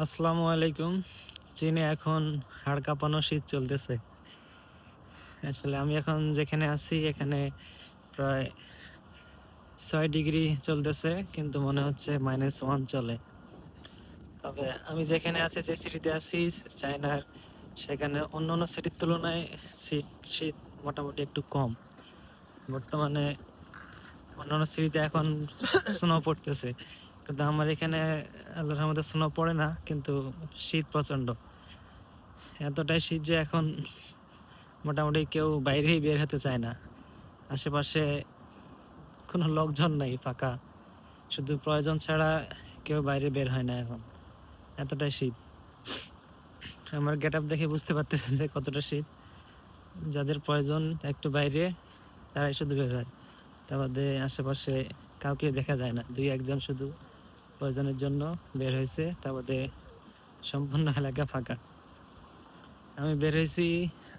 আসসালামু আলাইকুম। চীনে এখন হাড় কাঁপানো শীত চলতেছে। আসলে আমি এখন যেখানে আছি এখানে প্রায় 6 ডিগ্রি চলতেছে, কিন্তু মনে হচ্ছে -1 চলে। তবে আমি যেখানে আছি, যে সিটিতে আছি চায়নার, সেখানে অন্য অন্য সিটির তুলনায় শীত শীত মোটামুটি একটু কম। বর্তমানে অন্যান্য সিটিতে এখন স্নো পড়তেছে, কিন্তু আমার এখানে আল্লাহর রহমতে স্নো পড়ে না, কিন্তু শীত প্রচণ্ড। এতটাই শীত যে এখন মোটামুটি কেউ বাইরেই বের হতে চায় না। আশেপাশে কোনো লোকজন নাই, ফাঁকা। শুধু প্রয়োজন ছাড়া কেউ বাইরে বের হয় না এখন, এতটাই শীত। আমার গেট আপ দেখে বুঝতে পারতেছেন যে কতটা শীত। যাদের প্রয়োজন একটু বাইরে, তারাই শুধু বের হয়। তার বাদে আশেপাশে কাউকে দেখা যায় না, 2-1 জন শুধু প্রয়োজনের জন্য বের হয়েছে। তার বাদে সম্পূর্ণ এলাকা ফাঁকা। আমি বের হয়েছি,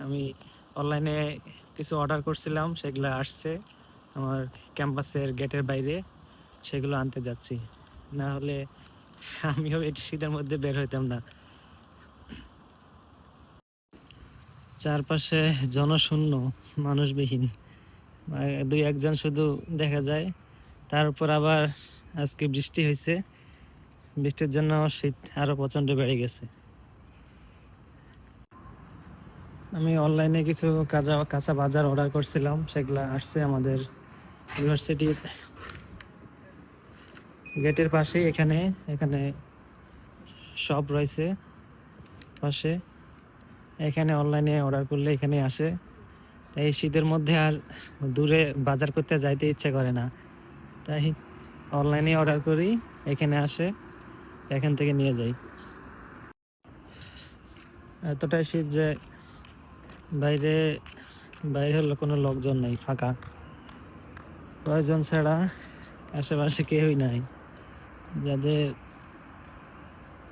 আমি অনলাইনে কিছু অর্ডার করছিলাম, সেগুলো আসছে আমার ক্যাম্পাসের গেটের বাইরে, সেগুলো আনতে যাচ্ছি। না হলে আমিও এই শীতের মধ্যে বের হইতাম না। চারপাশে জনশূন্য, মানুষবিহীন, 2-1 জন শুধু দেখা যায়। তার উপর আবার আজকে বৃষ্টি হয়েছে, বৃষ্টির জন্য শীত আরো প্রচন্ড বেড়ে গেছে। আমি অনলাইনে কিছু কাঁচা বাজার অর্ডার করছিলাম, সেগুলা আসছে আমাদের ইউনিভার্সিটির গেটের পাশে। এখানে এখানে শপ রয়েছে পাশে, এখানে অনলাইনে অর্ডার করলে এখানে আসে। এই শীতের মধ্যে আর দূরে বাজার করতে যাইতে ইচ্ছে করে না, তাই অনলাইনে অর্ডার করি, এখানে আসে, এখান থেকে নিয়ে যাই। এতটাই শীত যে বাইরে বাইরে হলো কোনো লোকজন নাই, ফাঁকা। প্রয়োজন ছাড়া আশেপাশে কেউই নাই। যাদের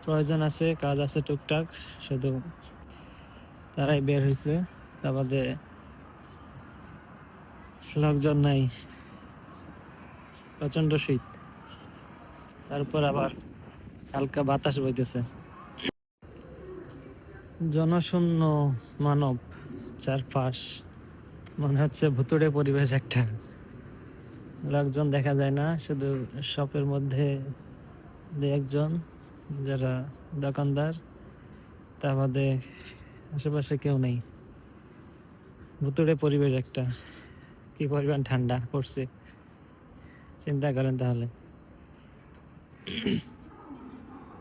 প্রয়োজন আছে, কাজ আছে টুকটাক, শুধু তারাই বের হয়েছে। তার বাদে লোকজন নাই, প্রচন্ড শীত। তারপর আবার হালকা বাতাস বইতেছে। জনশূন্য মানব চারপাশ, মনে হচ্ছে ভুতুড়ে পরিবেশ একটা। লোকজন দেখা যায় না, শুধু শপের মধ্যে 2-1 জন যারা দোকানদার, তা বাদে আশেপাশে কেউ নেই। ভুতুড়ে পরিবেশ একটা। কি পরিমাণ ঠান্ডা পড়ছে চিন্তা করেন তাহলে।